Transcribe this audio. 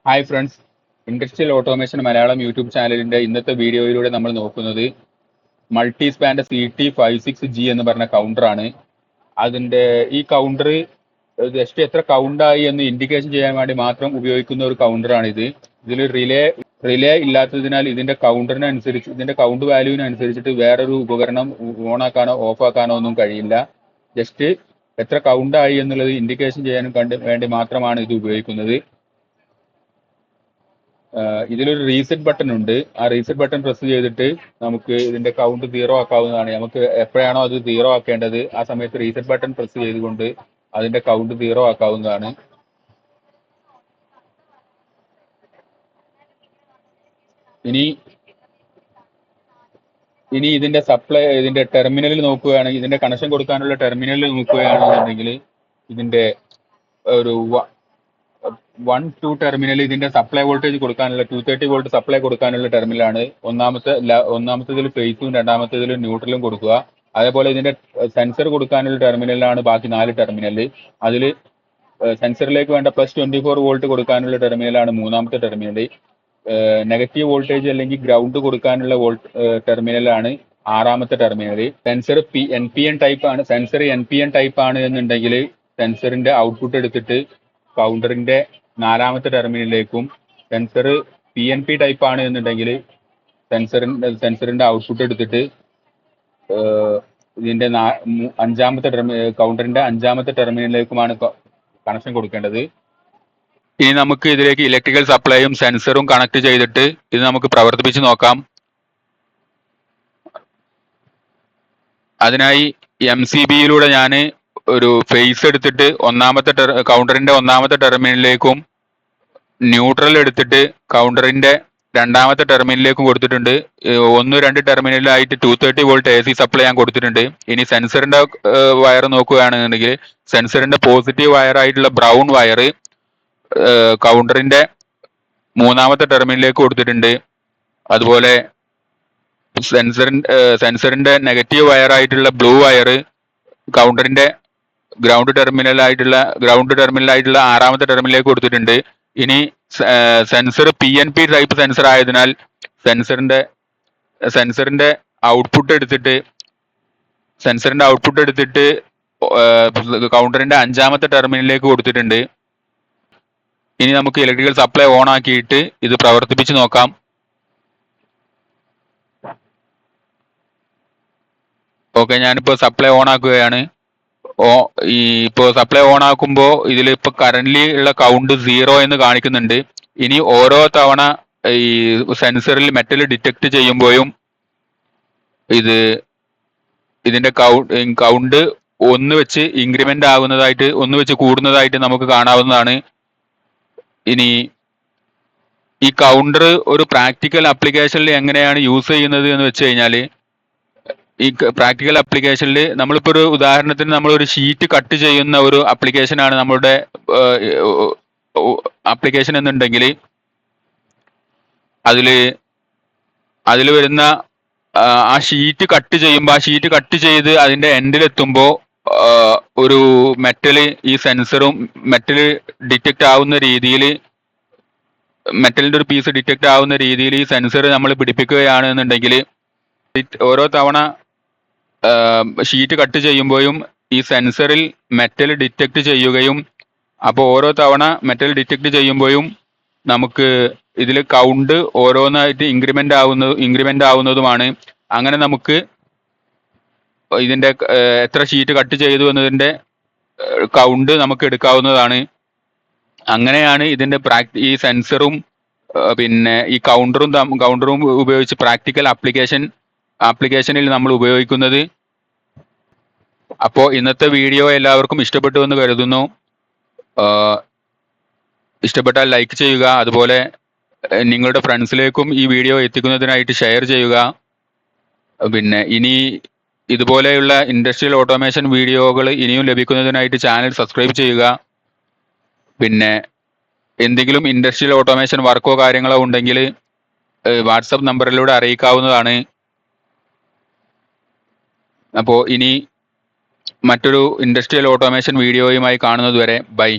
Hi friends, industrial automation Malayalam YouTube ചാനലിന്റെ ഇന്നത്തെ വീഡിയോയിലൂടെ നമ്മൾ നോക്കുന്നത് മൾട്ടി സ്പാൻഡ് CT56G എന്ന് പറഞ്ഞ കൗണ്ടറാണ്. അതിന്റെ ഈ കൗണ്ടർ ജസ്റ്റ് എത്ര കൗണ്ടായി എന്ന് ഇൻഡിക്കേഷൻ ചെയ്യാൻ വേണ്ടി മാത്രം ഉപയോഗിക്കുന്ന ഒരു കൗണ്ടറാണിത്. ഇതിൽ റിലേ ഇല്ലാത്തതിനാൽ ഇതിന്റെ കൗണ്ടറിനനുസരിച്ച് ഇതിന്റെ കൗണ്ട് വാല്യൂവിനനുസരിച്ചിട്ട് വേറൊരു ഉപകരണം ഓൺ ആക്കാനോ ഓഫ് ആക്കാനോ ഒന്നും കഴിയില്ല. ജസ്റ്റ് എത്ര കൗണ്ടായി എന്നുള്ളത് ഇൻഡിക്കേഷൻ ചെയ്യാൻ വേണ്ടി മാത്രമാണ് ഇത് ഉപയോഗിക്കുന്നത്. ഇതിലൊരു റീസെറ്റ് ബട്ടൺ ഉണ്ട്. ആ റീസെറ്റ് ബട്ടൺ പ്രസ് ചെയ്തിട്ട് നമുക്ക് ഇതിന്റെ കൗണ്ട് സീറോ ആക്കാവുന്നതാണ്. നമുക്ക് എപ്പോഴാണോ അത് സീറോ ആക്കേണ്ടത് ആ സമയത്ത് റീസെറ്റ് ബട്ടൺ പ്രസ് ചെയ്തുകൊണ്ട് അതിന്റെ കൗണ്ട് സീറോ ആക്കാവുന്നതാണ്. ഇനി ഇതിന്റെ ടെർമിനലിൽ നോക്കുകയാണെങ്കിൽ, ഇതിന്റെ കണക്ഷൻ കൊടുക്കാനുള്ള ടെർമിനലിൽ നോക്കുകയാണെന്നുണ്ടെങ്കിൽ ഇതിന്റെ ഒരു 1-2 ടെർമിനൽ ഇതിന്റെ സപ്ലൈ വോൾട്ടേജ് കൊടുക്കാനുള്ള 230 വോൾട്ട് സപ്ലൈ കൊടുക്കാനുള്ള ടെർമിനലാണ്. ഒന്നാമത്തേതിൽ ഫേസും രണ്ടാമത്തേതിൽ ന്യൂട്രലും കൊടുക്കുക. അതേപോലെ ഇതിന്റെ സെൻസർ കൊടുക്കാനുള്ള ടെർമിനലാണ് ബാക്കി 4 ടെർമിനൽ. അതിൽ സെൻസറിലേക്ക് വേണ്ട +24 വോൾട്ട് കൊടുക്കാനുള്ള ടെർമിനലാണ് മൂന്നാമത്തെ ടെർമിനൽ. നെഗറ്റീവ് വോൾട്ടേജ് അല്ലെങ്കിൽ ഗ്രൗണ്ട് കൊടുക്കാനുള്ള ടെർമിനലാണ് ആറാമത്തെ ടെർമിനൽ. സെൻസർ NPN ടൈപ്പ് ആണ്. സെൻസർ NPN ടൈപ്പ് ആണ് എന്നുണ്ടെങ്കിൽ സെൻസറിന്റെ ഔട്ട്പുട്ട് എടുത്തിട്ട് കൗണ്ടറിന്റെ 4ാമത്തെ ടെർമിനലിലേക്കും, സെൻസർ PNP ടൈപ്പ് ആണ് എന്നുണ്ടെങ്കിൽ സെൻസറിന്റെ ഔട്ട്പുട്ട് എടുത്തിട്ട് ഇതിന്റെ കൗണ്ടറിന്റെ 5ാമത്തെ ടെർമിനലിലേക്കുമാണ് കണക്ഷൻ കൊടുക്കേണ്ടത്. ഇനി നമുക്ക് ഇതിലേക്ക് ഇലക്ട്രിക്കൽ സപ്ലൈയും സെൻസറും കണക്ട് ചെയ്തിട്ട് ഇത് നമുക്ക് പ്രവർത്തിപ്പിച്ച് നോക്കാം. അതിനായി MCBയിലൂടെ ഞാൻ ഒരു ഫേസ് എടുത്തിട്ട് കൗണ്ടറിന്റെ 1ാമത്തെ ടെർമിനലിലേക്കും ന്യൂട്രൽ എടുത്തിട്ട് കൗണ്ടറിന്റെ 2ാമത്തെ ടെർമിനലിലേക്കും കൊടുത്തിട്ടുണ്ട്. 1-2 ടെർമിനലായിട്ട് 230 വോൾട്ട് AC സപ്ലൈ ഞാൻ കൊടുത്തിട്ടുണ്ട്. ഇനി സെൻസറിന്റെ വയർ നോക്കുകയാണെന്നുണ്ടെങ്കിൽ സെൻസറിന്റെ പോസിറ്റീവ് വയർ ആയിട്ടുള്ള ബ്രൗൺ വയർ കൗണ്ടറിന്റെ 3ാമത്തെ ടെർമിനലിലേക്ക് കൊടുത്തിട്ടുണ്ട്. അതുപോലെ സെൻസറിന്റെ നെഗറ്റീവ് വയർ ആയിട്ടുള്ള ബ്ലൂ വയർ കൗണ്ടറിന്റെ ഗ്രൗണ്ട് ടെർമിനലായിട്ടുള്ള 6ാമത്തെ ടെർമിനലിലേക്ക് കൊടുത്തിട്ടുണ്ട്. ഇനി സെൻസർ PNP ടൈപ്പ് സെൻസർ ആയതിനാൽ സെൻസറിന്റെ ഔട്ട്പുട്ട് എടുത്തിട്ട് കൗണ്ടറിന്റെ 5ാമത്തെ ടെർമിനലിലേക്ക് കൊടുത്തിട്ടുണ്ട്. ഇനി നമുക്ക് ഇലക്ട്രിക്കൽ സപ്ലൈ ഓൺ ആക്കിയിട്ട് ഇത് പ്രവർത്തിപ്പിച്ച് നോക്കാം. ഓക്കെ, ഞാനിപ്പോൾ സപ്ലൈ ഓൺ ആക്കുകയാണ്. ഇപ്പോൾ സപ്ലൈ ഓൺ ആക്കുമ്പോൾ ഇതിൽ ഇപ്പോൾ കറന്റ്ലി ഉള്ള കൗണ്ട് 0 എന്ന് കാണിക്കുന്നുണ്ട്. ഇനി ഓരോ തവണ ഈ സെൻസറിൽ മെറ്റൽ ഡിറ്റക്ട് ചെയ്യുമ്പോഴും ഇതിന്റെ കൗണ്ട് 1 വെച്ച് ഇൻക്രിമെന്റ് ആകുന്നതായിട്ട്, 1 വെച്ച് കൂടുന്നതായിട്ട് നമുക്ക് കാണാവുന്നതാണ്. ഇനി ഈ കൗണ്ടർ ഒരു പ്രാക്ടിക്കൽ ആപ്ലിക്കേഷനിൽ എങ്ങനെയാണ് യൂസ് ചെയ്യുന്നത് എന്ന് വെച്ച് കഴിഞ്ഞാൽ, ഈ പ്രാക്ടിക്കൽ ആപ്ലിക്കേഷനിൽ നമ്മളിപ്പോൾ ഒരു ഉദാഹരണത്തിന് നമ്മളൊരു ഷീറ്റ് കട്ട് ചെയ്യുന്ന ഒരു ആപ്ലിക്കേഷനാണ് നമ്മളുടെ ആപ്ലിക്കേഷൻ എന്നുണ്ടെങ്കിൽ അതിൽ വരുന്ന ആ ഷീറ്റ് കട്ട് ചെയ്ത് അതിന്റെ എൻഡിലെത്തുമ്പോൾ ഒരു ഈ സെൻസറും ഡിറ്റക്ട് ആവുന്ന രീതിയിൽ, മെറ്റലിന്റെ ഒരു പീസ് ഡിറ്റക്ട് ആവുന്ന രീതിയിൽ ഈ സെൻസർ നമ്മൾ പിടിപ്പിക്കുകയാണ് എന്നുണ്ടെങ്കിൽ ഓരോ തവണ ഷീറ്റ് കട്ട് ചെയ്യുമ്പോഴും ഈ സെൻസറിൽ മെറ്റൽ ഡിറ്റക്ട് ചെയ്യുകയും, അപ്പോൾ ഓരോ തവണ മെറ്റൽ ഡിറ്റക്ട് ചെയ്യുമ്പോഴും നമുക്ക് ഇതിൽ കൗണ്ട് ഓരോന്നായിട്ട് ഇൻക്രിമെന്റ് ആവുന്നതുമാണ്. അങ്ങനെ നമുക്ക് ഇതിന്റെ എത്ര ഷീറ്റ് കട്ട് ചെയ്തു എന്നതിന്റെ കൗണ്ട് നമുക്ക് എടുക്കാവുന്നതാണ്. അങ്ങനെയാണ് ഇതിന്റെ ഈ സെൻസറും പിന്നെ ഈ കൗണ്ടറും ഉപയോഗിച്ച് പ്രാക്ടിക്കൽ ആപ്ലിക്കേഷനിൽ നമ്മൾ ഉപയോഗിക്കുന്നത്. അപ്പോൾ ഇന്നത്തെ വീഡിയോ എല്ലാവർക്കും ഇഷ്ടപ്പെട്ടു എന്ന് കരുതുന്നു. ഇഷ്ടപ്പെട്ടാൽ ലൈക്ക് ചെയ്യുക. അതുപോലെ നിങ്ങളുടെ ഫ്രണ്ട്സിലേക്കും ഈ വീഡിയോ എത്തിക്കുന്നതിനായിട്ട് ഷെയർ ചെയ്യുക. പിന്നെ ഇനി ഇതുപോലെയുള്ള ഇൻഡസ്ട്രിയൽ ഓട്ടോമേഷൻ വീഡിയോകൾ ഇനിയും ലഭിക്കുന്നതിനായിട്ട് ചാനൽ സബ്സ്ക്രൈബ് ചെയ്യുക. പിന്നെ എന്തെങ്കിലും ഇൻഡസ്ട്രിയൽ ഓട്ടോമേഷൻ വർക്കോ കാര്യങ്ങളോ ഉണ്ടെങ്കിൽ വാട്സപ്പ് നമ്പറിലൂടെ അറിയിക്കാവുന്നതാണ്. അപ്പോൾ ഇനി മറ്റൊരു ഇൻഡസ്ട്രിയൽ ഓട്ടോമേഷൻ വീഡിയോയുമായി കാണുന്നതുവരെ ബൈ.